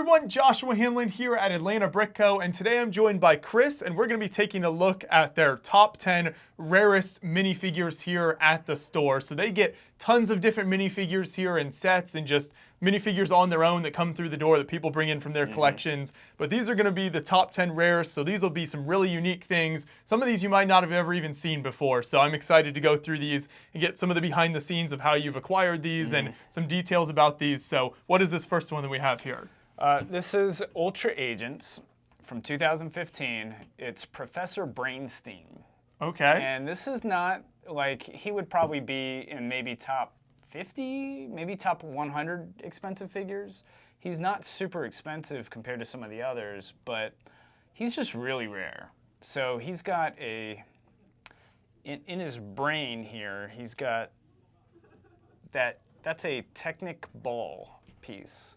everyone, Joshua Hanlon here at Atlanta Brick Co. And today I'm joined by Chris, and we're going to be taking a look at their top 10 rarest minifigures here at the store. So they get tons of different minifigures here in sets and just minifigures on their own that come through the door that people bring in from their collections. But these are going to be the top 10 rarest, so these will be some really unique things. Some of these you might not have ever even seen before, so I'm excited to go through these and get some of the behind the scenes of how you've acquired these and some details about these. So what is this first one that we have here? This is Ultra Agents from 2015. It's Professor Brainstein. Okay. And this is not, like, he would probably be in maybe top 50, maybe top 100 expensive figures. He's not super expensive compared to some of the others, but he's just really rare. So he's got a, in his brain here, he's got that's a Technic ball piece.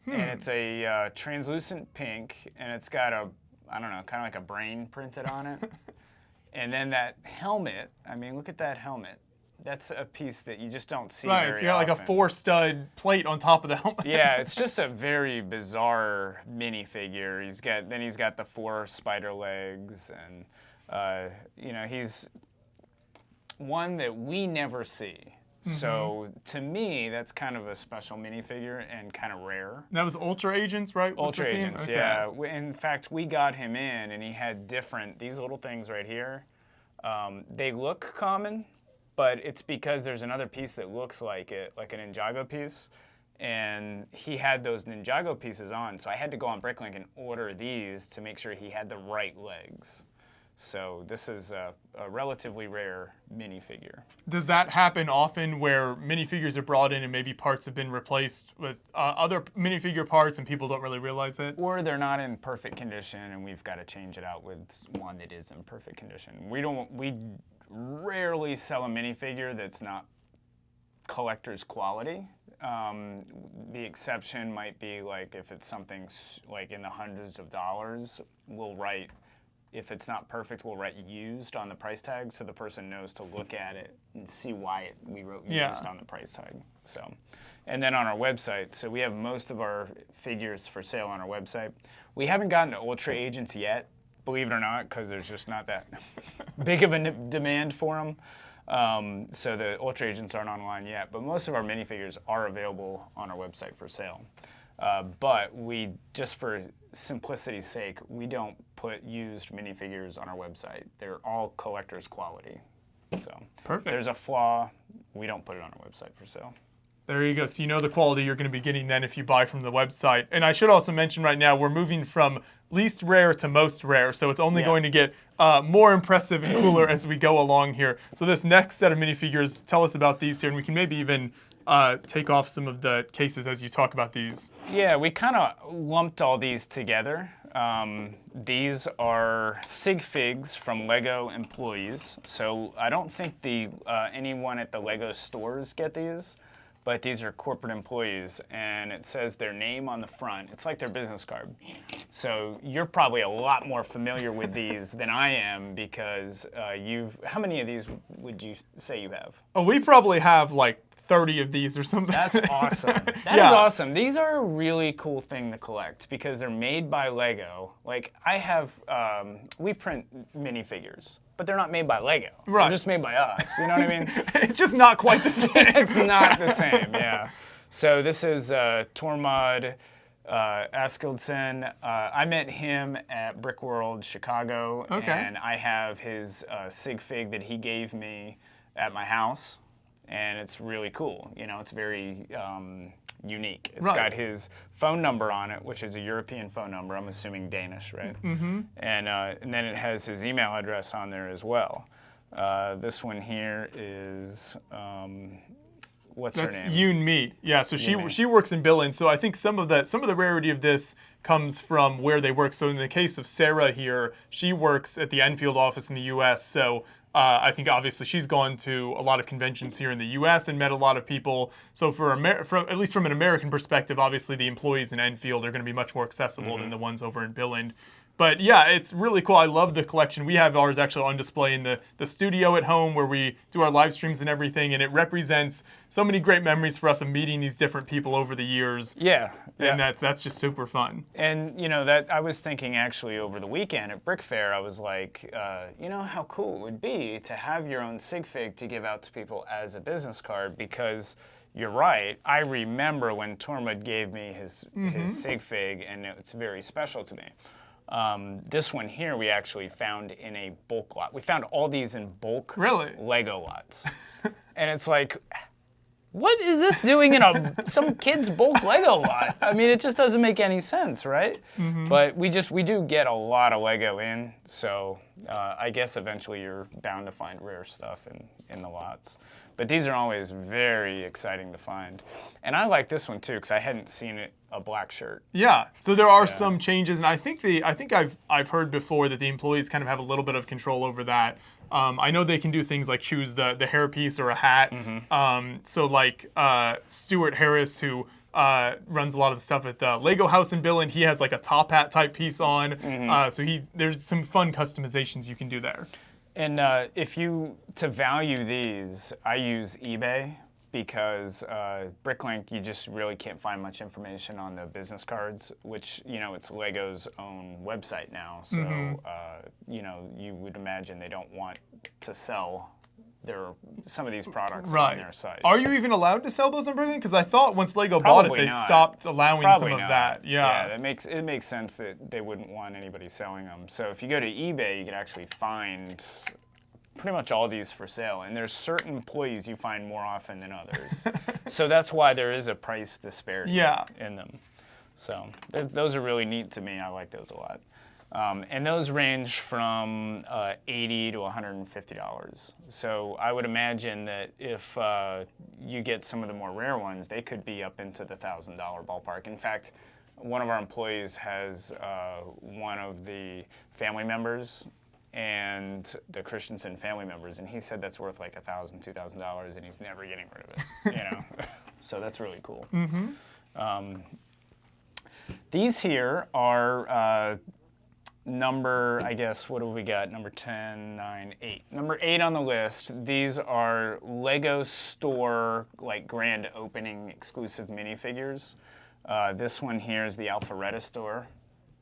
And it's a translucent pink, and it's got a, I don't know, kind of like a brain printed on it. And then that helmet, I mean, look at that helmet. That's a piece that you just don't see very often. Right, it's got like a 4-stud plate on top of the helmet. Yeah, it's just a very bizarre minifigure. He's got the 4 spider legs, and you know, he's one that we never see. So to me, that's kind of a special minifigure and kind of rare. That was Ultra Agents, right? Ultra Agents, okay. Yeah. In fact, we got him in, and he had these little things right here. They look common, but it's because there's another piece that looks like it, like an Ninjago piece. And he had those Ninjago pieces on, so I had to go on Bricklink and order these to make sure he had the right legs. So this is a relatively rare minifigure. Does that happen often where minifigures are brought in and maybe parts have been replaced with other minifigure parts and people don't really realize it? Or they're not in perfect condition and we've got to change it out with one that is in perfect condition. We rarely sell a minifigure that's not collector's quality. The exception might be like if it's something like in the hundreds of dollars, we'll write, if it's not perfect, we'll write used on the price tag so the person knows to look at it and see why we wrote used on the price tag. So, and then on our website, so we have most of our figures for sale on our website. We haven't gotten to Ultra Agents yet, believe it or not, because there's just not that big of a demand for them. So the Ultra Agents aren't online yet, but most of our minifigures are available on our website for sale. But we, just for simplicity's sake, we don't put used minifigures on our website. They're all collector's quality. So perfect. If there's a flaw, we don't put it on our website for sale. There you go. So you know the quality you're going to be getting then if you buy from the website. And I should also mention right now, we're moving from least rare to most rare. So it's only going to get more impressive and cooler as we go along here. So this next set of minifigures, tell us about these here, and we can maybe even take off some of the cases as you talk about these. Yeah, we kind of lumped all these together. These are sig figs from Lego employees. So I don't think anyone at the Lego stores get these, but these are corporate employees, and it says their name on the front. It's like their business card. So you're probably a lot more familiar with these than I am because how many of these would you say you have? Oh, we probably have like 30 of these or something. That's awesome. That is awesome. These are a really cool thing to collect because they're made by Lego. Like I have, we print minifigures, but they're not made by Lego. Right. They're just made by us. You know what I mean? It's just not quite the same. It's not the same, yeah. So this is Tormod Askildsen. I met him at Brickworld Chicago, and I have his sig fig that he gave me at my house. And it's really cool. You know, it's very unique. It's got his phone number on it, which is a European phone number. I'm assuming Danish, right? Mm-hmm. And then it has his email address on there as well. This one here is what's her name? That's Yoon Mi. Yeah, so she works in Billings. So I think some of the rarity of this comes from where they work. So in the case of Sarah here, she works at the Enfield office in the U.S. So I think obviously she's gone to a lot of conventions here in the U.S. and met a lot of people. So at least from an American perspective, obviously the employees in Enfield are going to be much more accessible than the ones over in Billund. But yeah, it's really cool. I love the collection. We have ours actually on display in the studio at home where we do our live streams and everything, and it represents so many great memories for us of meeting these different people over the years. Yeah. And that's just super fun. And that I was thinking actually over the weekend at Brick Fair, I was like, how cool it would be to have your own sig fig to give out to people as a business card, because you're right. I remember when Tormund gave me his sig fig, and it's very special to me. This one here we actually found in a bulk lot. We found all these in bulk Lego lots. And it's like, what is this doing in some kid's bulk Lego lot? I mean, it just doesn't make any sense, right? But we do get a lot of Lego in, so I guess eventually you're bound to find rare stuff in the lots. But these are always very exciting to find. And I like this one too, because I hadn't seen a black shirt. Yeah, so there are some changes, and I think I've heard before that the employees kind of have a little bit of control over that. I know they can do things like choose the hairpiece or a hat. So like Stuart Harris, who runs a lot of the stuff at the Lego House in Billund, he has like a top hat type piece on. So there's some fun customizations you can do there. And to value these, I use eBay, because Bricklink, you just really can't find much information on the business cards, which, it's Lego's own website now. So, you would imagine they don't want to sell some of these products on their site. Are you even allowed to sell those on Bricklink? Because I thought once Lego bought it, they stopped allowing some of that. Yeah, it makes sense that they wouldn't want anybody selling them. So if you go to eBay, you can actually find pretty much all these for sale. And there's certain employees you find more often than others. So that's why there is a price disparity in them. So those are really neat to me. I like those a lot. And those range from $80 to $150. So I would imagine that if you get some of the more rare ones, they could be up into the $1,000 ballpark. In fact, one of our employees has one of the family members and the Christensen family members, and he said that's worth like $1,000, $2,000, and he's never getting rid of it. So that's really cool. These here are number, I guess, what have we got? Number 10, 9, 8. Number 8 on the list, these are Lego store, like grand opening exclusive minifigures. This one here is the Alpharetta store.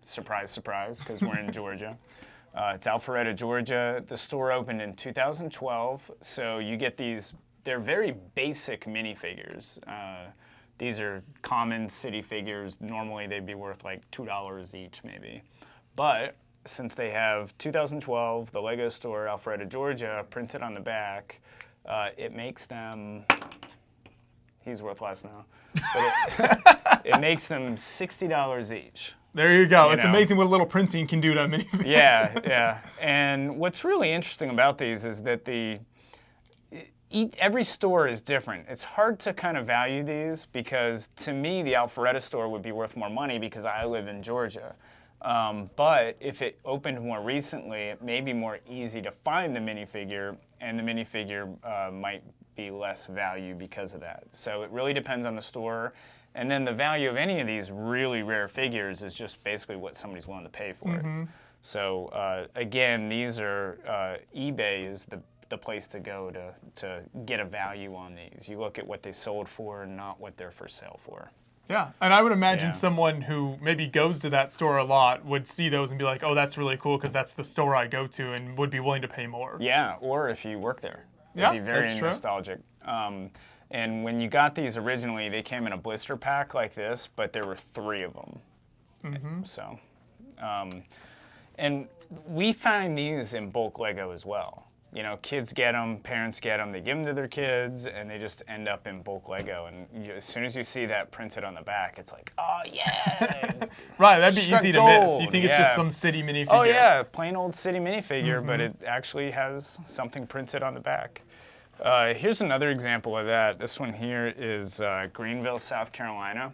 Surprise, surprise, because we're in Georgia. It's Alpharetta, Georgia. The store opened in 2012, so you get these, they're very basic minifigures. These are common city figures. Normally they'd be worth like $2 each maybe. But since they have 2012, the Lego store, Alpharetta, Georgia, printed on the back, it makes them, he's worth less now, but it makes them $60 each. There you go. It's amazing what a little printing can do to a minifigure. Yeah. And what's really interesting about these is that every store is different. It's hard to kind of value these, because to me, the Alpharetta store would be worth more money because I live in Georgia. But if it opened more recently, it may be more easy to find the minifigure, and the minifigure might be less value because of that. So it really depends on the store. And then the value of any of these really rare figures is just basically what somebody's willing to pay for it. So again, these are, eBay is the place to go to get a value on these. You look at what they sold for, not what they're for sale for. Yeah, and I would imagine someone who maybe goes to that store a lot would see those and be like, oh, that's really cool because that's the store I go to, and would be willing to pay more. Yeah, or if you work there. It'd be very nostalgic. And when you got these originally, they came in a blister pack like this, but there were 3 of them. So, and we find these in bulk Lego as well. Kids get them, parents get them, they give them to their kids, and they just end up in bulk Lego. And as soon as you see that printed on the back, it's like, oh yeah! Right, that'd be easy to miss. You think it's just some city minifigure. Oh yeah, plain old city minifigure, but it actually has something printed on the back. Here's another example of that. This one here is Greenville, South Carolina.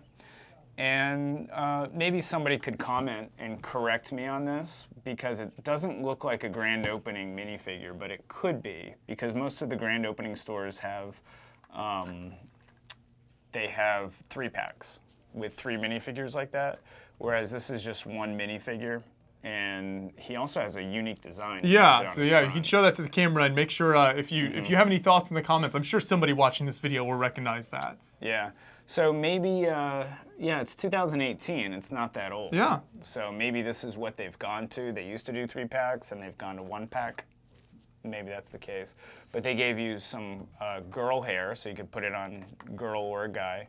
And maybe somebody could comment and correct me on this, because it doesn't look like a grand opening minifigure, but it could be, because most of the grand opening stores have, they have 3-packs with 3 minifigures like that, whereas this is just 1 minifigure. and he also has a unique design. Yeah, so yeah, you can show that to the camera and make sure if you have any thoughts in the comments, I'm sure somebody watching this video will recognize that. Yeah, so maybe, yeah, it's 2018, it's not that old. Yeah. So maybe this is what they've gone to. They used to do 3-packs and they've gone to 1-pack. Maybe that's the case. But they gave you some girl hair, so you could put it on girl or a guy.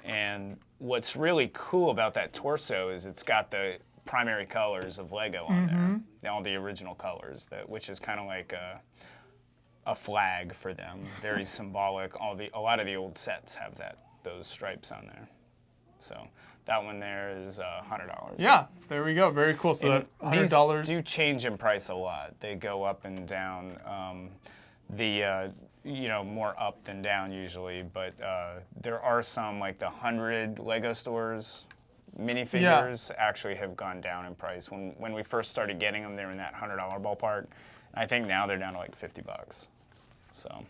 And what's really cool about that torso is it's got the primary colors of Lego on there, all the original colors, which is kind of like a flag for them, very symbolic. A lot of the old sets have those stripes on there. So that one there is $100. Yeah, there we go. Very cool. So $100. These do change in price a lot. They go up and down. More up than down usually, but there are some, like the 100 Lego stores minifigures actually have gone down in price. When we first started getting them, they were in that $100 ballpark. I think now they're down to like $50. So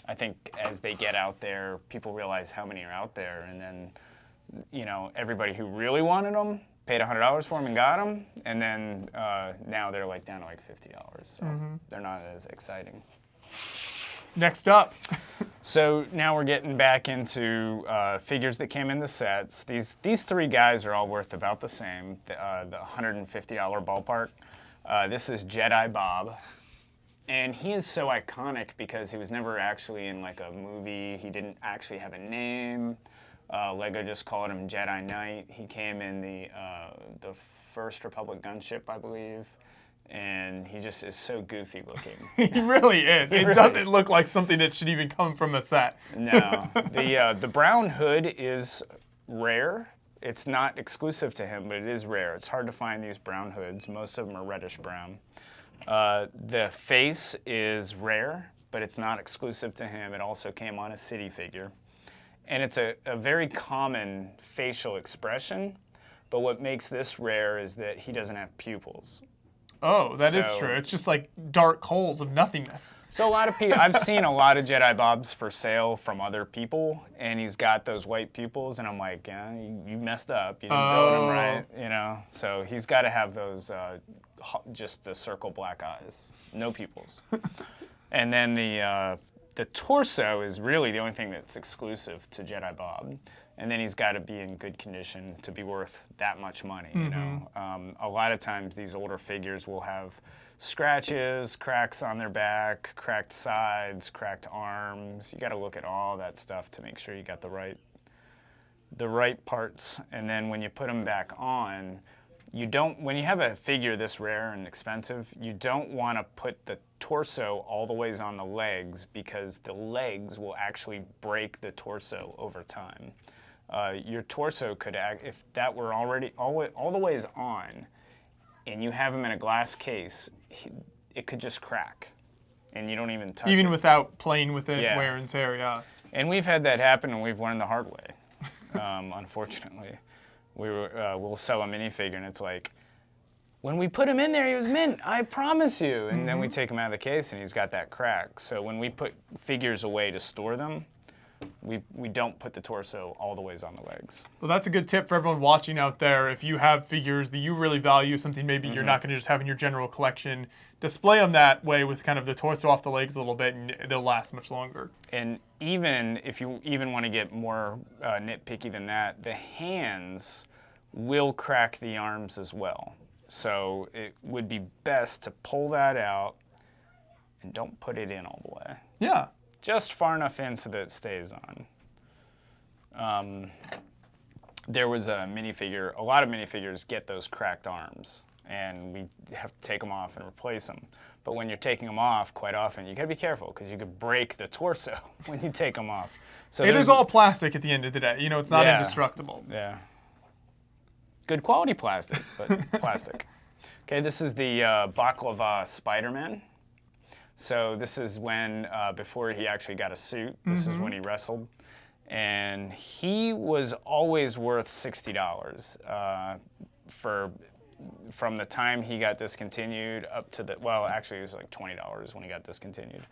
I think as they get out there, people realize how many are out there, and then everybody who really wanted them paid $100 for them and got them, and then now they're like down to like $50. So they're not as exciting. Next up. So now we're getting back into figures that came in the sets. These 3 guys are all worth about the same, the $150 ballpark. This is Jedi Bob. And he is so iconic because he was never actually in like a movie. He didn't actually have a name. Lego just called him Jedi Knight. He came in the First Republic gunship, I believe. And he just is so goofy looking. He really is. It doesn't look like something that should even come from a set. No. The brown hood is rare. It's not exclusive to him, but it is rare. It's hard to find these brown hoods. Most of them are reddish brown. The face is rare, but it's not exclusive to him. It also came on a city figure. And it's a very common facial expression, but what makes this rare is that he doesn't have pupils. Oh, that is true. It's just like dark holes of nothingness. So a lot of people, I've seen a lot of Jedi Bobs for sale from other people, and he's got those white pupils, and I'm like, yeah, you messed up. You didn't build him right, So he's got to have those, just the circle black eyes, no pupils. And then the torso is really the only thing that's exclusive to Jedi Bob. And then he's got to be in good condition to be worth that much money, A lot of times these older figures will have scratches, cracks on their back, cracked sides, cracked arms. You got to look at all that stuff to make sure you got the right parts. And then when you put them back on, when you have a figure this rare and expensive, you don't want to put the torso all the ways on the legs, because the legs will actually break the torso over time. Your torso could act, if that were already all the ways on, and you have him in a glass case, it could just crack, and you don't even touch it. Even without playing with it, wear and tear, yeah. And we've had that happen, and we've learned the hard way, unfortunately. We'll sell a minifigure, and it's like, when we put him in there, he was mint, I promise you. And then we take him out of the case, and he's got that crack. So when we put figures away to store them, we don't put the torso all the ways on the legs. Well, that's a good tip for everyone watching out there. If you have figures that you really value, something maybe you're not going to just have in your general collection, display them that way with kind of the torso off the legs a little bit, and they'll last much longer. And even if you want to get more nitpicky than that, the hands will crack the arms as well. So it would be best to pull that out and don't put it in all the way. Yeah. Just far enough in so that it stays on. There was a minifigure, a lot of minifigures get those cracked arms, and we have to take them off and replace them. But when you're taking them off, quite often, you gotta be careful, because you could break the torso when you take them off. So it is all plastic at the end of the day. It's not indestructible. Yeah. Good quality plastic, but plastic. Okay, this is the Baklava Spider-Man. So this is when, before he actually got a suit, this is when he wrestled. And he was always worth $60 from the time he got discontinued up to actually it was like $20 when he got discontinued.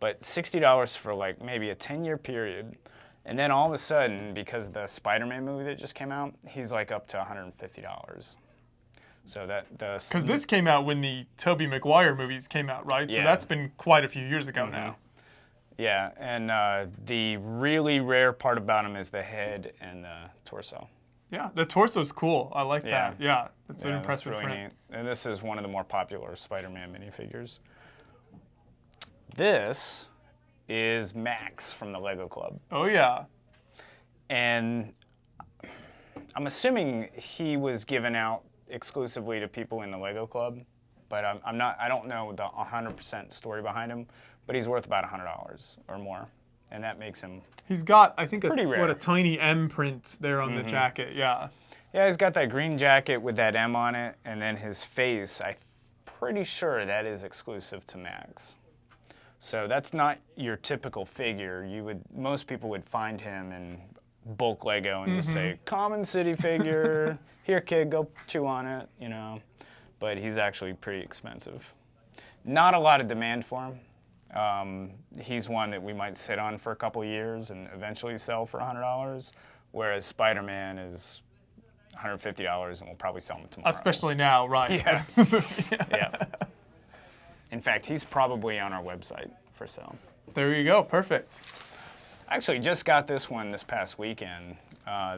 But $60 for like maybe a 10-year period. And then all of a sudden, because of the Spider-Man movie that just came out, he's like up to $150. So that the Because this came out when the Tobey Maguire movies came out, right? So Yeah. that's been quite a few years ago now. Yeah, and the really rare part about him is the head and the torso. Yeah, the torso's cool. I like Yeah. that. Yeah, it's an Yeah, impressive that's really print. neat. And this is one of the more popular Spider-Man minifigures. This is Max from the Lego Club. Oh yeah. And I'm assuming he was given out exclusively to people in the Lego Club, but I don't know the 100% story behind him, but he's worth about $100 or more. And that makes him, He's got, I think, Pretty rare. a tiny M print there on the jacket. Yeah. yeah, he's got that green jacket with that M on it, and then his face, I'm pretty sure that is exclusive to Max. So that's not your typical figure. Most people would find him in bulk Lego and just say, common city figure, here kid, go chew on it, you know. But he's actually pretty expensive. Not a lot of demand for him. He's one that we might sit on for a couple years and eventually sell for $100, whereas Spider-Man is $150 and we'll probably sell him tomorrow. Especially now, right? Yeah. Yeah. In fact, he's probably on our website for sale. There you go. Perfect. I actually just got this one this past weekend.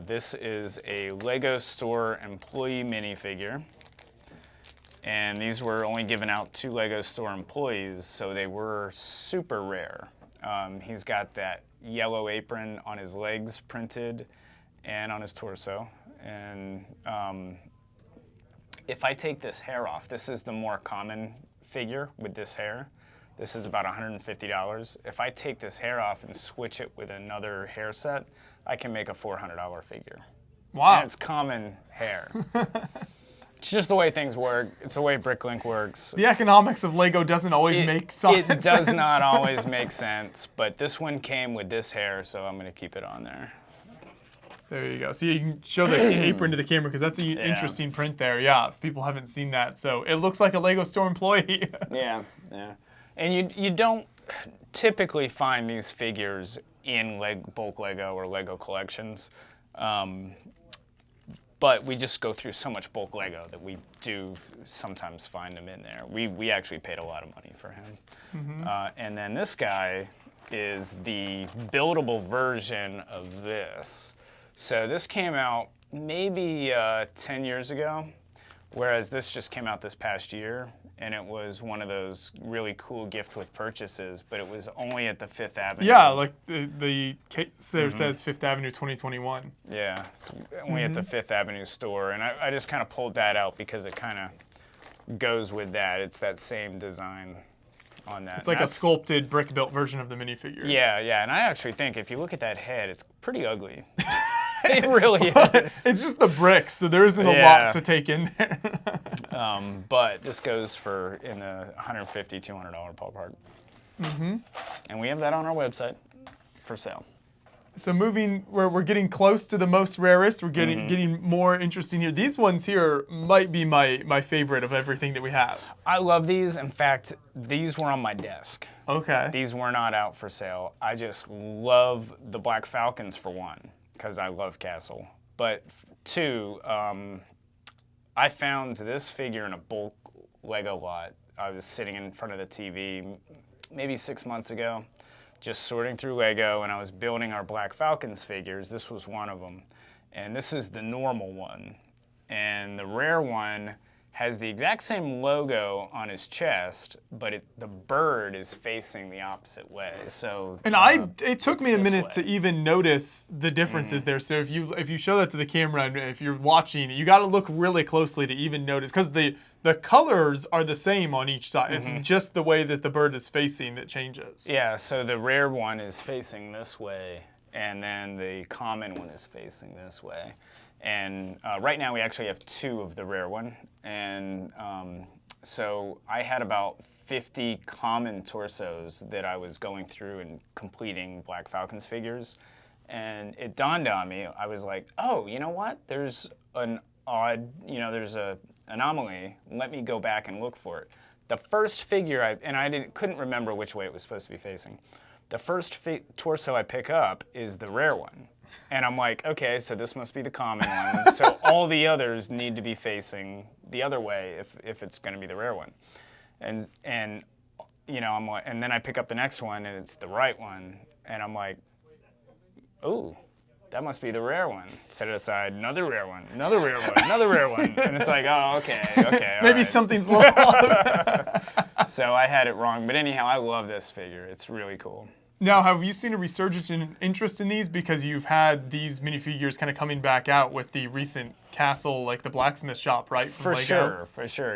This is a Lego Store employee minifigure. And these were only given out to Lego Store employees, so they were super rare. He's got that yellow apron on his legs printed and on his torso. And if I take this hair off, this is the more common figure with this hair. This is about $150. If I take this hair off and switch it with another hair set, I can make a $400 figure. Wow. And it's common hair. It's just the way things work. It's the way Bricklink works. The economics of Lego doesn't always make sense. It does not always make sense, but this one came with this hair, so I'm going to keep it on there. There you go. So you can show the apron to the camera because that's an interesting print there. Yeah, if people haven't seen that. So it looks like a Lego Store employee. Yeah, yeah. And you don't typically find these figures in bulk Lego or Lego collections. But we just go through so much bulk Lego that we do sometimes find them in there. We actually paid a lot of money for him. And then this guy is the buildable version of this. So this came out maybe 10 years ago, whereas this just came out this past year. And it was one of those really cool gift with purchases, but it was only at the Fifth Avenue. Yeah, like the case there says Fifth Avenue 2021. Yeah, so only at the Fifth Avenue store. And I just kind of pulled that out because it kind of goes with that. It's that same design on that. It's like a sculpted brick-built version of the minifigure. Yeah, yeah. And I actually think if you look at that head, it's pretty ugly. It really is. It's just the bricks, so there isn't a Yeah. lot to take in there. But this goes for in the $150, $200 ballpark. And we have that on our website for sale. So moving, we're getting close to the most rarest. We're getting more interesting here. These ones here might be my favorite of everything that we have. I love these. In fact, these were on my desk. Okay. These were not out for sale. I just love the Black Falcons for one, because I love Castle. But two, I found this figure in a bulk Lego lot. I was sitting in front of the TV maybe 6 months ago, just sorting through Lego, and I was building our Black Falcons figures. This was one of them. And this is the normal one. And the rare one has the exact same logo on his chest, but the bird is facing the opposite way. So And it took me a minute to even notice the differences there. So if you show that to the camera and if you're watching, you got to look really closely to even notice, because the colors are the same on each side. It's just the way that the bird is facing that changes. yeah, so the rare one is facing this way, and then the common one is facing this way. And right now we actually have two of the rare one. And so I had about 50 common torsos that I was going through and completing Black Falcons figures. And it dawned on me, I was like, oh, you know what? There's an odd, there's a anomaly. Let me go back and look for it. The first figure, I couldn't remember which way it was supposed to be facing. The first torso I pick up is the rare one. And I'm like, okay, so this must be the common one. So all the others need to be facing the other way if it's going to be the rare one. And you know, I'm like, and then I pick up the next one and it's the right one, and I'm like, ooh, that must be the rare one. Set it aside, another rare one, another rare one, another rare one, and it's like, oh, okay, Maybe right. something's a little off. So I had it wrong, but anyhow, I love this figure. It's really cool. Now, have you seen a resurgence in interest in these because you've had these minifigures kind of coming back out with the recent castle, like the blacksmith shop, right? For sure,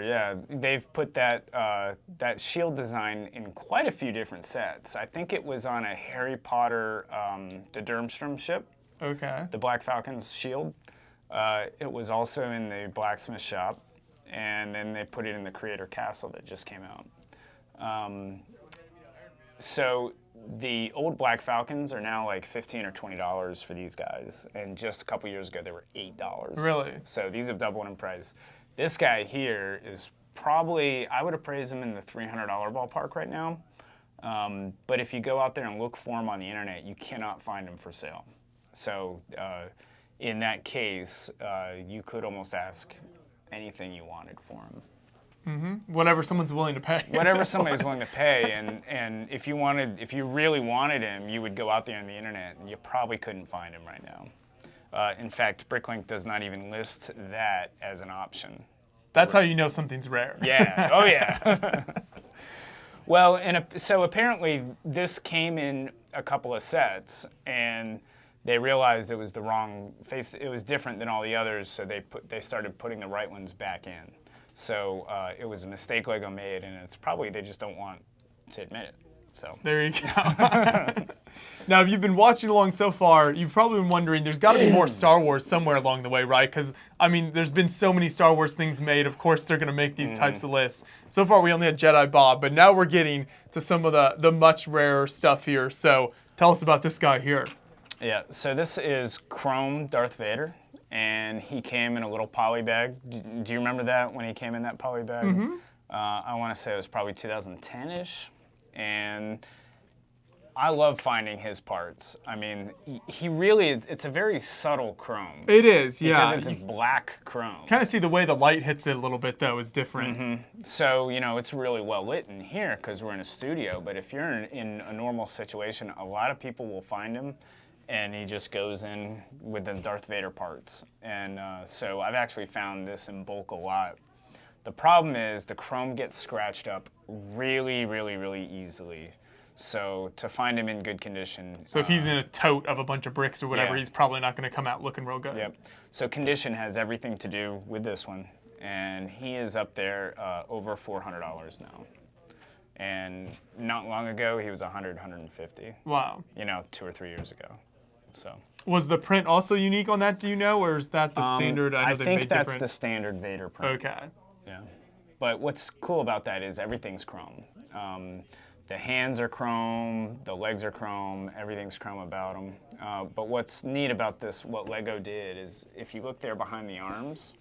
yeah. They've put that that shield design in quite a few different sets. I think it was on a Harry Potter, the Durmström ship. Okay. The Black Falcon's shield. It was also in the blacksmith shop, and then they put it in the Creator Castle that just came out. So the old Black Falcons are now like $15 or $20 for these guys, and just a couple years ago they were $8. Really? So these have doubled in price. This guy here is probably, I would appraise him in the $300 ballpark right now. But if you go out there and look for him on the internet, you cannot find him for sale. So in that case, you could almost ask anything you wanted for him. Mm-hmm. Whatever someone's willing to pay. Whatever somebody's willing to pay, and if you really wanted him, you would go out there on the internet, and you probably couldn't find him right now. In fact, Bricklink does not even list that as an option. That's how you know something's rare. Yeah. Oh yeah. Well, so apparently this came in a couple of sets, and they realized it was the wrong face. It was different than all the others, so they started putting the right ones back in. So it was a mistake Lego made, and it's probably they just don't want to admit it. So there you go. Now, if you've been watching along so far, you've probably been wondering, there's got to be more Star Wars somewhere along the way, right? Because, I mean, there's been so many Star Wars things made. Of course, they're going to make these types of lists. So far, we only had Jedi Bob, but now we're getting to some of the much rarer stuff here. So tell us about this guy here. Yeah, so this is Chrome Darth Vader, and he came in a little poly bag. Do you remember that when he came in that poly bag? Mm-hmm. I want to say it was probably 2010-ish, and I love finding his parts. I mean, he really, it's a very subtle chrome. It is, yeah. Because it's black chrome. Kind of see the way the light hits it a little bit, though, is different. Mm-hmm. So, you know, it's really well lit in here because we're in a studio, but if you're in a normal situation, a lot of people will find him, and he just goes in with the Darth Vader parts. And so I've actually found this in bulk a lot. The problem is the chrome gets scratched up really, really, really easily. So to find him in good condition. So if he's in a tote of a bunch of bricks or whatever, he's probably not going to come out looking real good. Yep. So condition has everything to do with this one. And he is up there over $400 now. And not long ago, he was $100, $150. Wow. You know, 2 or 3 years ago. So. Was the print also unique on that, do you know? Or is that the standard? I know think that's the standard Vader print. Okay. Yeah. But what's cool about that is everything's chrome. The hands are chrome, the legs are chrome, everything's chrome about them. But what's neat about this, what Lego did, is if you look there behind the arms,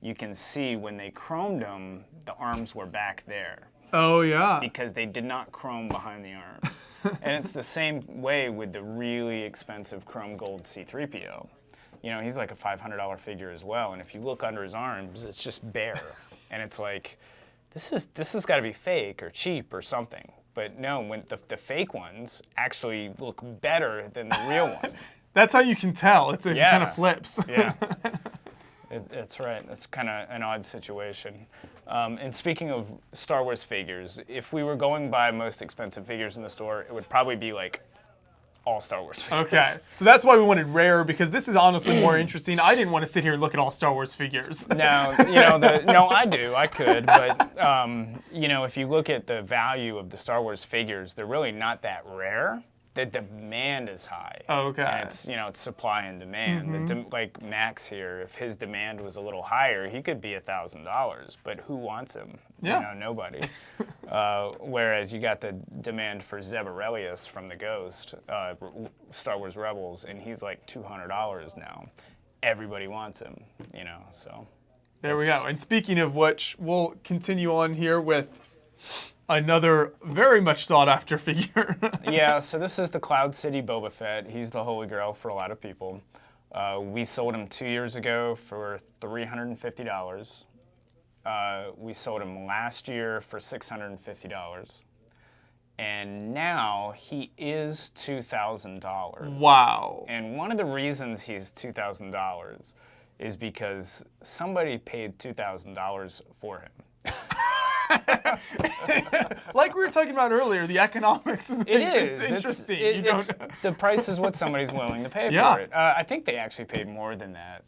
you can see when they chromed them, the arms were back there. Oh, yeah. Because they did not chrome behind the arms. And it's the same way with the really expensive chrome gold C-3PO. You know, he's like a $500 figure as well, and if you look under his arms, it's just bare. And it's like, this has got to be fake or cheap or something. But no, when the fake ones actually look better than the real one. That's how you can tell. It kind of flips. Yeah. It's right. It's kind of an odd situation. And speaking of Star Wars figures, if we were going by most expensive figures in the store, it would probably be like all Star Wars figures. Okay, so that's why we wanted rare, because this is honestly more interesting. I didn't want to sit here and look at all Star Wars figures. No, you know, no, I do. I could, but you know, if you look at the value of the Star Wars figures, they're really not that rare. The demand is high. Okay. And it's, you know, it's supply and demand. Mm-hmm. Like Max here, if his demand was a little higher, he could be $1,000, but who wants him? Yeah. You know, nobody. Whereas you got the demand for Zeb Aurelius from the Ghost, Star Wars Rebels, and he's like $200 now. Everybody wants him, you know, so. There we go. And speaking of which, we'll continue on here with another very much sought after figure. Yeah, so this is the Cloud City Boba Fett. He's the holy grail for a lot of people. We sold him 2 years ago for $350. We sold him last year for $650. And now he is $2,000. Wow. And one of the reasons he's $2,000 is because somebody paid $2,000 for him. Like we were talking about earlier, the economics of things, It is. it's interesting. The price is what somebody's willing to pay Yeah. for it. I think they actually paid more than that.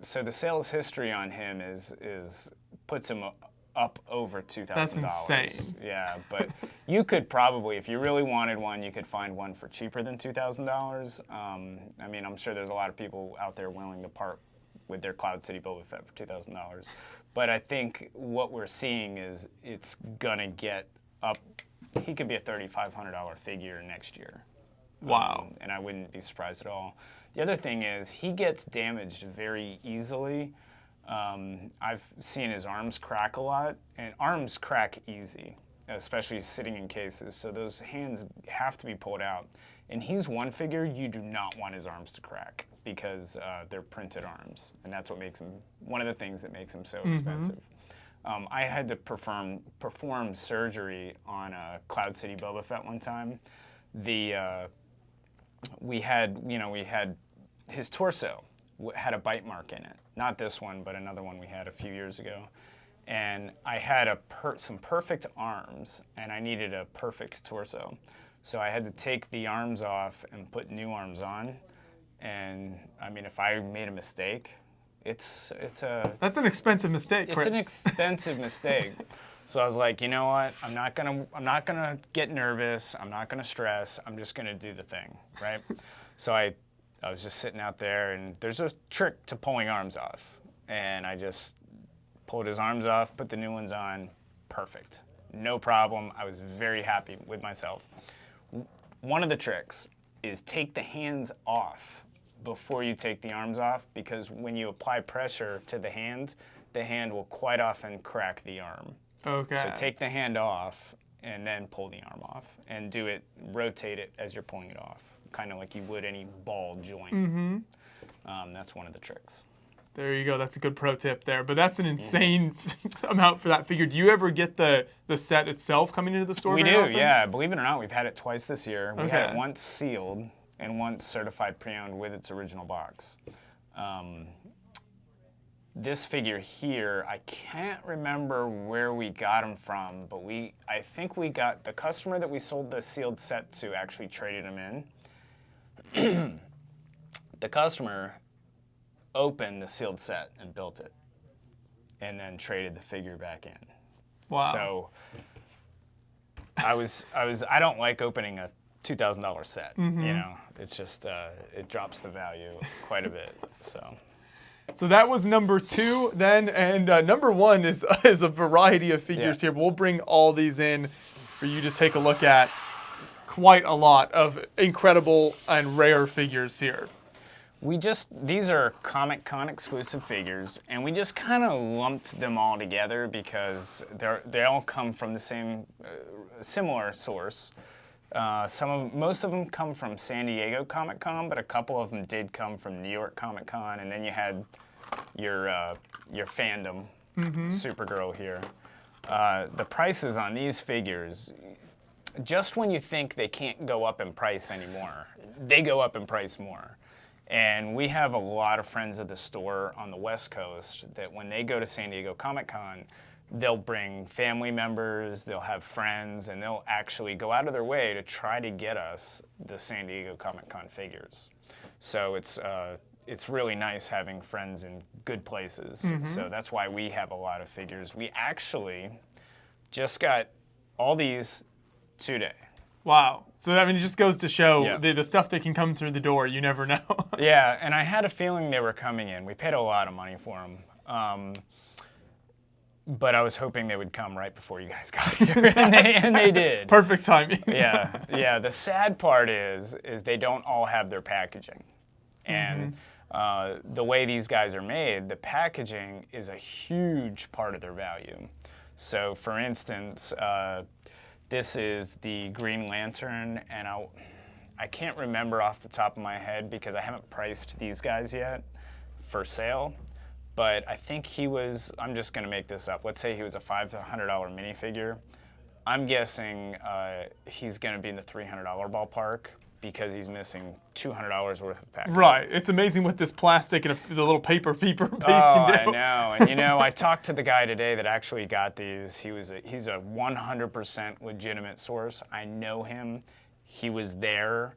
So the sales history on him puts him up over $2,000. That's insane. Yeah, but you could probably, if you really wanted one, you could find one for cheaper than $2,000. I mean, I'm sure there's a lot of people out there willing to part with their Cloud City Boba Fett for $2,000. But I think what we're seeing is it's gonna get up. He could be a $3,500 figure next year. Wow. And I wouldn't be surprised at all. The other thing is he gets damaged very easily. I've seen his arms crack a lot, and arms crack easy, especially sitting in cases. So those hands have to be pulled out. And he's one figure you do not want his arms to crack because they're printed arms, and that's what makes him one of the things that makes him so expensive. I had to perform surgery on a Cloud City Boba Fett one time. We had his torso had a bite mark in it. Not this one, but another one we had a few years ago. And I had some perfect arms, and I needed a perfect torso. So I had to take the arms off and put new arms on. And I mean, if I made a mistake, that's an expensive mistake, Chris. It's an expensive mistake. So I was like, you know what? I'm not gonna get nervous. I'm not gonna stress. I'm just gonna do the thing, right? So I was just sitting out there, and there's a trick to pulling arms off. And I just pulled his arms off, put the new ones on, perfect. No problem. I was very happy with myself. One of the tricks is take the hands off before you take the arms off, because when you apply pressure to the hand will quite often crack the arm. Okay. So take the hand off and then pull the arm off, and rotate it as you're pulling it off, kind of like you would any ball joint. That's one of the tricks. There you go. That's a good pro tip there. But that's an insane amount for that figure. Do you ever get the set itself coming into the store? We very do, often? yeah. Believe it or not, we've had it twice this year. We had Okay. it once sealed and once certified pre-owned with its original box. This figure here, I can't remember where we got him from, but I think we got the customer that we sold the sealed set to actually traded him in. The customer opened the sealed set and built it, and then traded the figure back in. Wow. So I don't like opening a $2,000 set. You know, it's just it drops the value quite a bit. So that was number 2 then, and number 1 is a variety of figures here. We'll bring all these in for you to take a look at. Quite a lot of incredible and rare figures here. These are Comic Con exclusive figures, and we just kind of lumped them all together because they all come from the same similar source. Most of them come from San Diego Comic Con, but a couple of them did come from New York Comic Con, and then you had your fandom, Supergirl here. The prices on these figures, just when you think they can't go up in price anymore, they go up in price more. And we have a lot of friends at the store on the West Coast that when they go to San Diego Comic Con, they'll bring family members, they'll have friends, and they'll actually go out of their way to try to get us the San Diego Comic Con figures. So it's really nice having friends in good places. So that's why we have a lot of figures. We actually just got all these today. Wow. So I mean, it just goes to show the stuff that can come through the door. You never know. Yeah, and I had a feeling they were coming in. We paid a lot of money for them. But I was hoping they would come right before you guys got here, and they did. Perfect timing. Yeah. The sad part is they don't all have their packaging. And the way these guys are made, the packaging is a huge part of their value. So for instance, this is the Green Lantern, and I can't remember off the top of my head because I haven't priced these guys yet for sale, but I think he was, I'm just going to make this up. Let's say he was a $500 minifigure. I'm guessing he's going to be in the $300 ballpark because he's missing $200 worth of packaging. Right. It's amazing what this plastic and the little paper base can do. I know. And you know, I talked to the guy today that actually got these. He's a 100% legitimate source. I know him. He was there,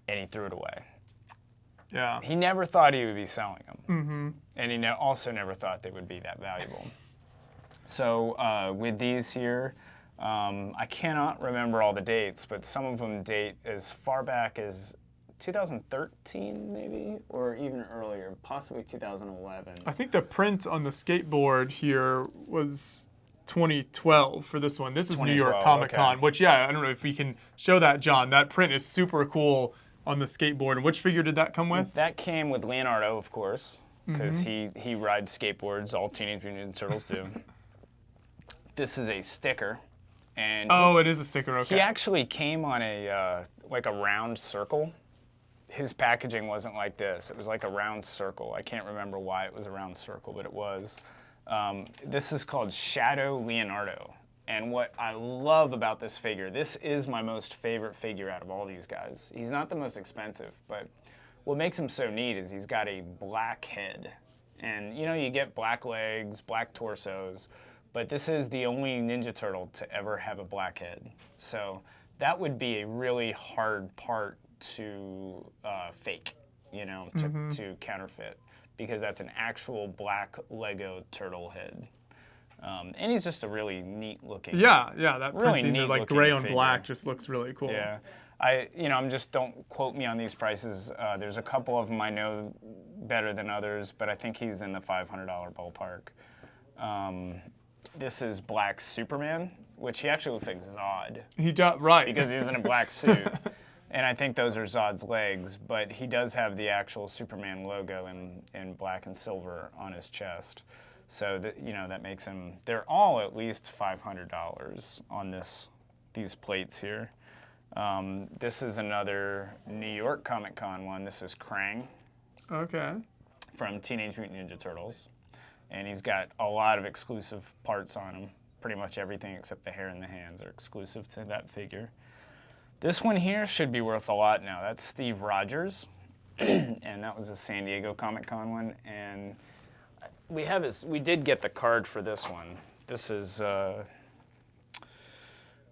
and he threw it away. Yeah. He never thought he would be selling them. Mm-hmm. And he also never thought they would be that valuable. So with these here, I cannot remember all the dates, but some of them date as far back as 2013 maybe, or even earlier, possibly 2011. I think the print on the skateboard here was 2012 for this one. This is New York Comic Con, which, yeah, I don't know if we can show that, John. That print is super cool on the skateboard. And which figure did that come with? That came with Leonardo, of course, because he rides skateboards. All Teenage Mutant Ninja Turtles do. This is a sticker. And it is a sticker, okay. He actually came on a like a round circle. His packaging wasn't like this. It was like a round circle. I can't remember why it was a round circle, but it was. This is called Shadow Leonardo. And what I love about this figure, this is my most favorite figure out of all these guys. He's not the most expensive, but what makes him so neat is he's got a black head. And you know, you get black legs, black torsos, but this is the only Ninja Turtle to ever have a black head. So that would be a really hard part to fake, you know, to counterfeit, because that's an actual black Lego turtle head. And he's just a really neat looking. Yeah, that really printing, the like gray on figure. black, just looks really cool. Yeah, I'm just, don't quote me on these prices. There's a couple of them I know better than others, but I think he's in the $500 ballpark. This is Black Superman, which he actually looks like Zod. He does, right. Because he's in a black suit. And I think those are Zod's legs, but he does have the actual Superman logo in black and silver on his chest. So that, you know, that makes him, they're all at least $500 on these plates here. This is another New York Comic Con one. This is Krang. Okay. From Teenage Mutant Ninja Turtles. And he's got a lot of exclusive parts on him. Pretty much everything except the hair and the hands are exclusive to that figure. This one here should be worth a lot now. That's Steve Rogers. And that was a San Diego Comic Con one. And we did get the card for this one. This is,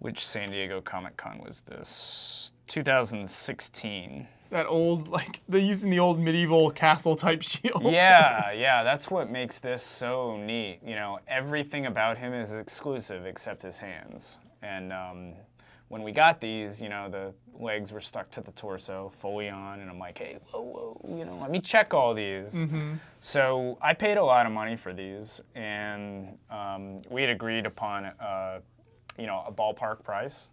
which San Diego Comic Con was this? 2016. That old, like, they're using the old medieval castle type shield. Yeah, that's what makes this so neat. You know, everything about him is exclusive except his hands. And when we got these, you know, the legs were stuck to the torso, fully on, and I'm like, hey, whoa, you know, let me check all these. So I paid a lot of money for these, and we had agreed upon, you know, a ballpark price.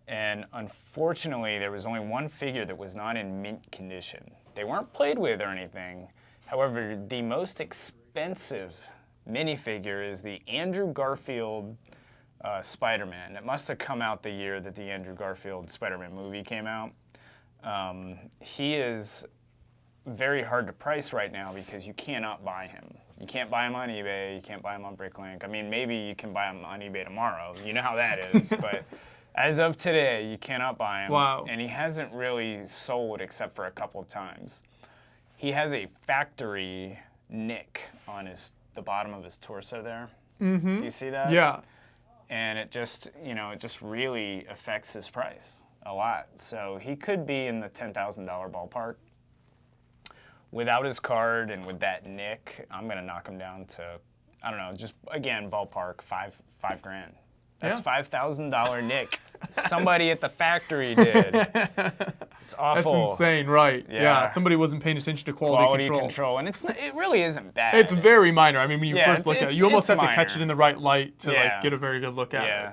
And unfortunately, there was only one figure that was not in mint condition. They weren't played with or anything. However, the most expensive minifigure is the Andrew Garfield Spider-Man. It must have come out the year that the Andrew Garfield Spider-Man movie came out. He is very hard to price right now because you cannot buy him. You can't buy him on eBay. You can't buy him on Bricklink. I mean, maybe you can buy him on eBay tomorrow. You know how that is, but... As of today, you cannot buy him. Wow. And he hasn't really sold except for a couple of times. He has a factory nick on the bottom of his torso there. Do you see that? Yeah. And it just, you know, it just really affects his price a lot. So he could be in the $10,000 ballpark. Without his card and with that nick, I'm going to knock him down to, I don't know, just, again, ballpark, $5 grand. That's $5,000 nick. Somebody at the factory did. It's awful. That's insane, right? Yeah. Somebody wasn't paying attention to quality control. And it really isn't bad. It's very minor. I mean, when you first look at it, you almost have to catch it in the right light to like get a very good look at it. Yeah,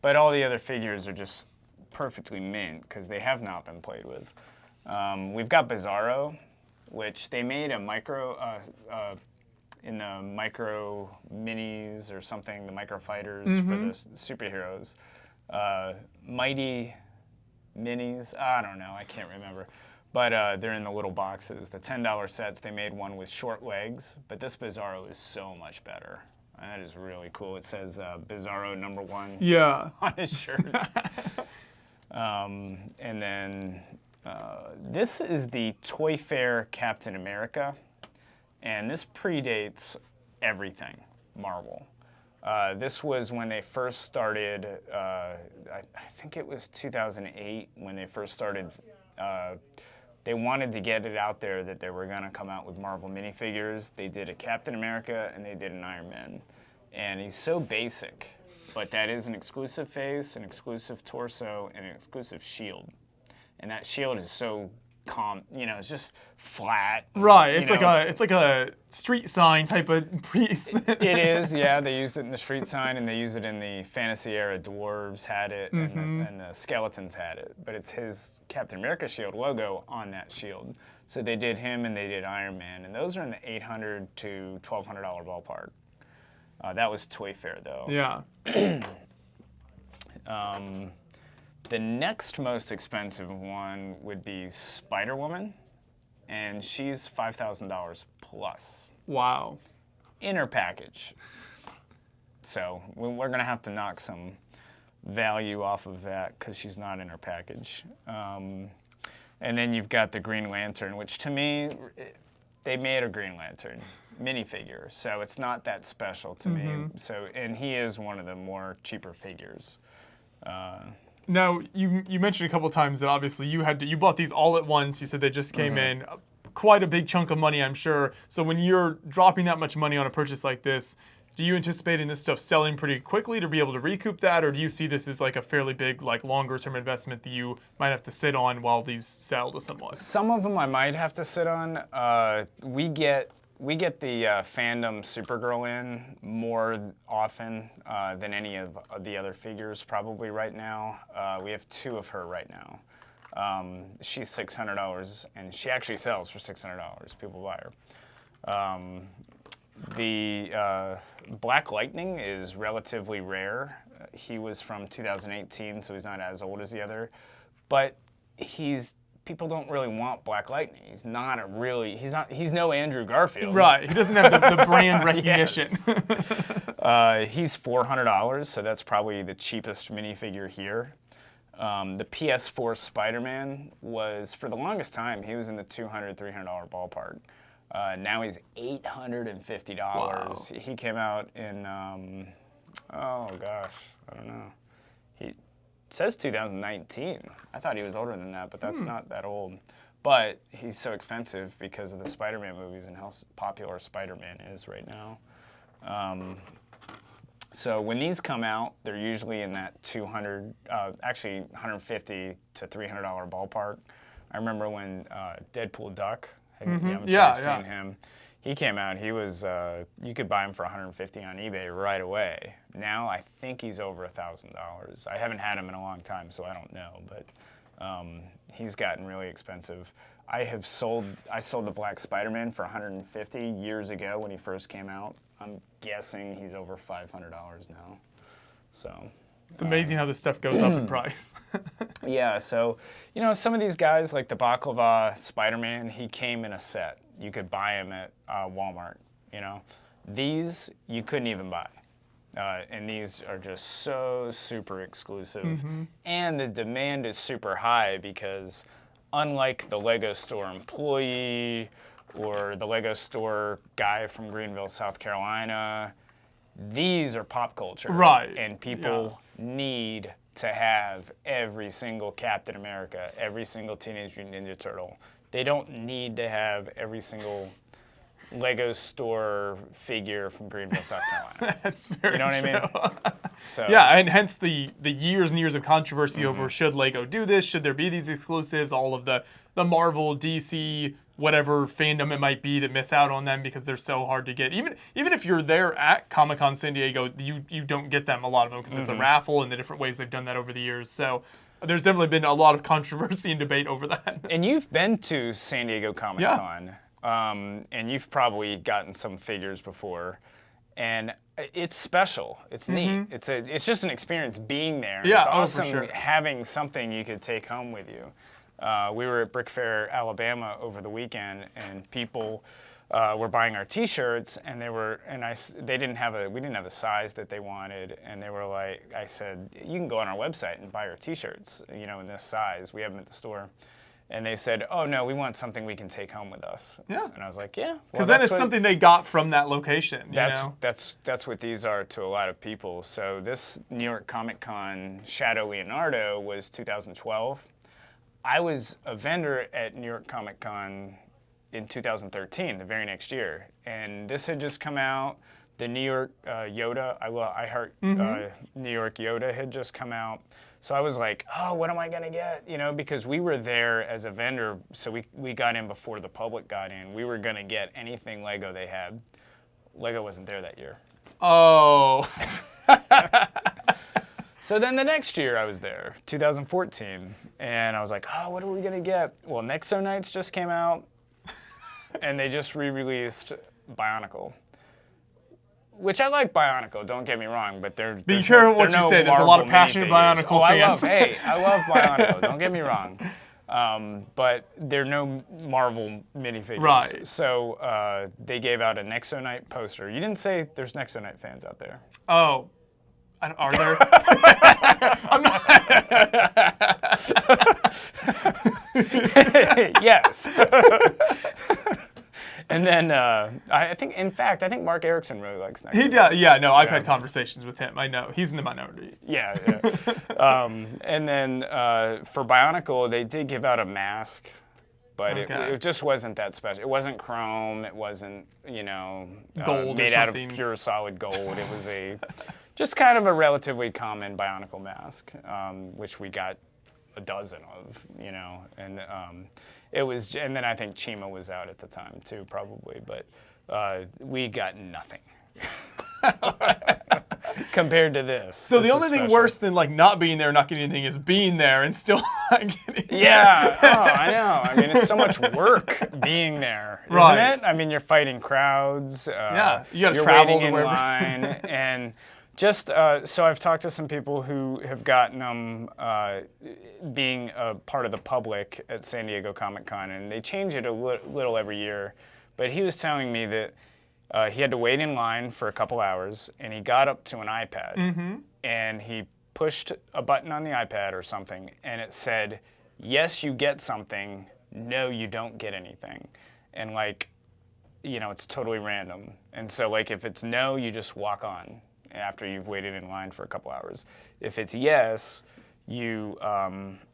but all the other figures are just perfectly mint because they have not been played with. We've got Bizarro, which they made a micro. In the micro minis or something, the micro fighters for the superheroes. Mighty minis, I don't know, I can't remember. but they're in the little boxes. The $10 sets, they made one with short legs, but this Bizarro is so much better. And that is really cool. It says Bizarro #1 Yeah. on his shirt. And then this is the Toy Fair Captain America, and this predates everything Marvel. This was when they first started, I think it was 2008 when they first started. They wanted to get it out there that they were going to come out with Marvel minifigures. They did a Captain America and they did an Iron Man. And he's so basic, but that is an exclusive face, an exclusive torso, and an exclusive shield. And that shield is so calm, it's just flat. Right, it's like a street sign type of piece. It is, yeah. They used it in the street sign, and they used it in the fantasy era. Dwarves had it, and the skeletons had it. But it's his Captain America shield logo on that shield. So they did him, and they did Iron Man, and those are in the $800 to $1,200 ballpark. That was Toy Fair, though. Yeah. The next most expensive one would be Spider-Woman, and she's $5,000 plus. Wow. In her package. So we're going to have to knock some value off of that because she's not in her package. And then you've got the Green Lantern, which to me, they made a Green Lantern minifigure, so it's not that special to me. So, and he is one of the more cheaper figures. Now, you mentioned a couple times that obviously you bought these all at once. You said they just came in. Quite a big chunk of money, I'm sure. So when you're dropping that much money on a purchase like this, do you anticipate this stuff selling pretty quickly to be able to recoup that, or do you see this as like a fairly big, like longer-term investment that you might have to sit on while these sell to someone? Some of them I might have to sit on. We get the fandom Supergirl in more often than any of the other figures probably right now. We have 2 of her right now. She's $600, and she actually sells for $600. People buy her. The Black Lightning is relatively rare. He was from 2018, so he's not as old as the other, but people don't really want Black Lightning. He's no Andrew Garfield. Right, he doesn't have the brand recognition. He's $400, so that's probably the cheapest minifigure here. The PS4 Spider-Man was, for the longest time, he was in the $200, $300 ballpark. Now he's $850. Wow. He came out in, oh gosh, I don't know. It says 2019. I thought he was older than that, but that's not that old. But he's so expensive because of the Spider-Man movies and how popular Spider-Man is right now. So when these come out, they're usually in that actually $150 to $300 ballpark. I remember when Deadpool Duck, I'm sure you've seen him. He came out, he was, you could buy him for $150 on eBay right away. Now I think he's over $1,000. I haven't had him in a long time, so I don't know, but he's gotten really expensive. I sold the Black Spider-Man for $150 years ago when he first came out. I'm guessing he's over $500 now. So it's amazing how this stuff goes up in price. Yeah, so some of these guys like the Baklava Spider-Man, he came in a set. You could buy him at Walmart. These you couldn't even buy. And these are just so super exclusive. And the demand is super high because unlike the Lego store employee or the Lego store guy from Greenville, South Carolina, these are pop culture. Right. And people need to have every single Captain America, every single Teenage Mutant Ninja Turtle. They don't need to have every single Lego store figure from Greenville, South Carolina. That's very You know what true. I mean? So yeah, and hence the years and years of controversy over should Lego do this, should there be these exclusives, all of the Marvel, DC, whatever fandom it might be that miss out on them because they're so hard to get. Even if you're there at Comic-Con San Diego, you don't get them, a lot of them, because it's a raffle and the different ways they've done that over the years. So there's definitely been a lot of controversy and debate over that. And you've been to San Diego Comic-Con, and you've probably gotten some figures before, and it's special. It's neat. It's just an experience being there. Yeah, it's awesome for sure. having something you could take home with you. We were at Brick Fair, Alabama over the weekend, and people were buying our T-shirts, and we didn't have a size that they wanted, and they were like, I said, you can go on our website and buy our T-shirts, in this size. We have them at the store. And they said, oh no, we want something we can take home with us. Yeah. And I was like, yeah. Because then it's something they got from that location. That's what these are to a lot of people. So this New York Comic Con Shadow Leonardo was 2012. I was a vendor at New York Comic Con in 2013, the very next year. And this had just come out. The New York Yoda, I Heart New York Yoda had just come out. So I was like, oh, what am I going to get? Because we were there as a vendor, so we got in before the public got in. We were going to get anything Lego they had. Lego wasn't there that year. Oh. So then the next year I was there, 2014, and I was like, oh, what are we going to get? Well, Nexo Knights just came out, and they just re-released Bionicle. Which I like Bionicle, don't get me wrong, but be careful what you say. There's a lot of passionate Bionicle fans. I love Bionicle, don't get me wrong. But they're no Marvel minifigures. Right. So they gave out a Nexo Knight poster. You didn't say there's Nexo Knight fans out there. Oh. Are there? I'm not. Yes. And then I think Mark Erickson really likes Nexo. He does. Yeah, no, I've had conversations with him. I know. He's in the minority. Yeah. And then for Bionicle, they did give out a mask, but it just wasn't that special. It wasn't chrome. It wasn't, gold made out of pure solid gold. It was just kind of a relatively common Bionicle mask, which we got a dozen of, and it was, and then I think Chima was out at the time too, probably, but we got nothing compared to this. So the only thing worse than not being there, not getting anything, is being there and still not getting. Yeah, I know. I mean, it's so much work being there, isn't it? I mean, you're fighting crowds. Yeah, you got to travel waiting to in line, and just so I've talked to some people who have gotten them being a part of the public at San Diego Comic-Con, and they change it a little every year. But he was telling me that he had to wait in line for a couple hours, and he got up to an iPad, and he pushed a button on the iPad or something, and it said, yes, you get something, no, you don't get anything. And it's totally random. And so if it's no, you just walk on after you've waited in line for a couple hours. If it's yes, you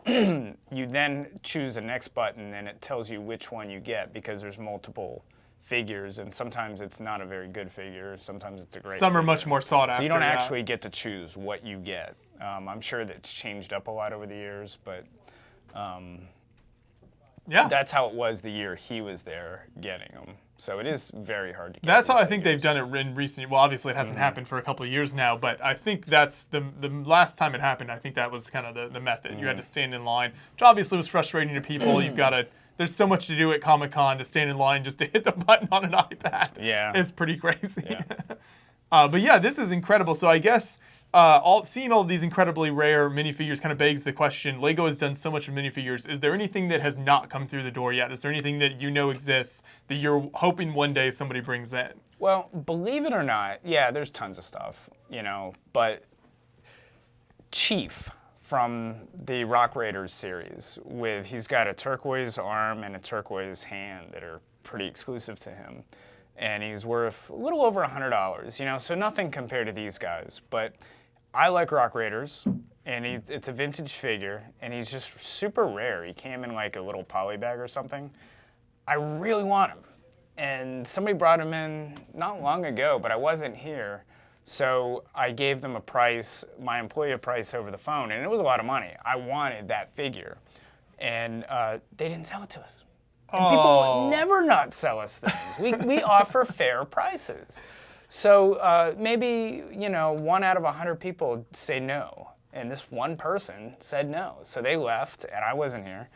you then choose the next button, and it tells you which one you get, because there's multiple figures, and sometimes it's not a very good figure, sometimes it's a great Some figure. are much more sought after. So you don't actually get to choose what you get. I'm sure that's changed up a lot over the years, but that's how it was the year he was there getting them. So it is very hard to get. That's how I think they've done it in recent. Well, obviously it hasn't happened for a couple of years now, but I think that's the last time it happened. I think that was kind of the method. You had to stand in line, which obviously was frustrating to people. You've got to. There's so much to do at Comic-Con to stand in line just to hit the button on an iPad. Yeah, it's pretty crazy. Yeah. But yeah, this is incredible. So I guess seeing all of these incredibly rare minifigures kind of begs the question, Lego has done so much of minifigures. Is there anything that has not come through the door yet? Is there anything that exists that you're hoping one day somebody brings in? Well, believe it or not, yeah, there's tons of stuff, but Chief from the Rock Raiders series, he's got a turquoise arm and a turquoise hand that are pretty exclusive to him. And he's worth a little over $100, so nothing compared to these guys. But I like Rock Raiders, and it's a vintage figure, and he's just super rare. He came in a little poly bag or something. I really want him. And somebody brought him in not long ago, but I wasn't here. So I gave them my employee a price over the phone, and it was a lot of money. I wanted that figure. And they didn't sell it to us. And people never not sell us things. We offer fair prices. So maybe, 1 out of 100 people say no. And this one person said no. So they left, and I wasn't here.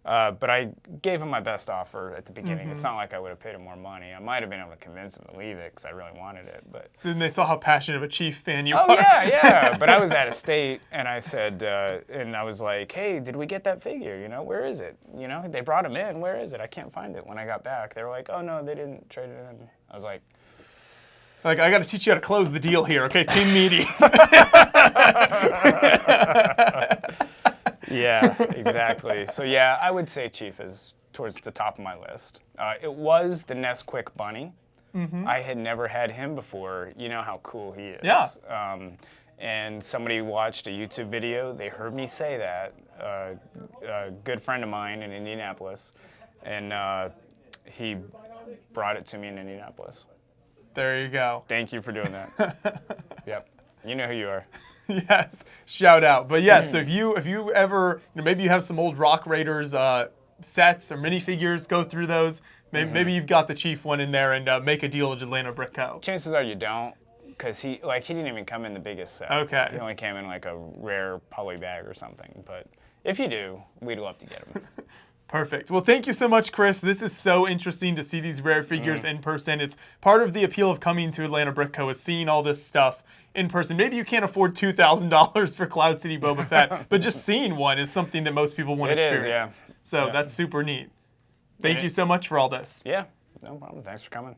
But I gave him my best offer at the beginning. It's not like I would have paid him more money. I might have been able to convince him to leave it because I really wanted it. But So then they saw how passionate of a Chief fan you oh are. yeah. But I was out of state, and I said, and I was like, hey, did we get that figure? You know, where is it? You know, they brought him in. Where is it? I can't find it. When I got back, they were like, oh no, they didn't trade it in. I was like. Like, I got to teach you how to close the deal here, okay? Team meaty. Yeah, exactly. So yeah, I would say Chief is towards the top of my list. It was the Nesquik bunny. I had never had him before. You know how cool he is. Yeah. And somebody watched a YouTube video. They heard me say that. A good friend of mine in Indianapolis, and he brought it to me in Indianapolis. There you go. Thank you for doing that. Yep. You know who you are. Yes, shout out. But yes, so if you ever, maybe you have some old Rock Raiders sets or minifigures, go through those. Maybe you've got the Chief one in there and make a deal with Atlanta Brick Co. Chances are you don't, because he didn't even come in the biggest set. Okay. He only came in like a rare poly bag or something. But if you do, we'd love to get him. Perfect. Well, thank you so much, Chris. This is so interesting to see these rare figures in person. It's part of the appeal of coming to Atlanta Brick Co. is seeing all this stuff in person. Maybe you can't afford $2,000 for Cloud City Boba Fett, but just seeing one is something that most people want to experience. Yeah. So that's super neat. Thank you so much for all this. Yeah, no problem. Thanks for coming.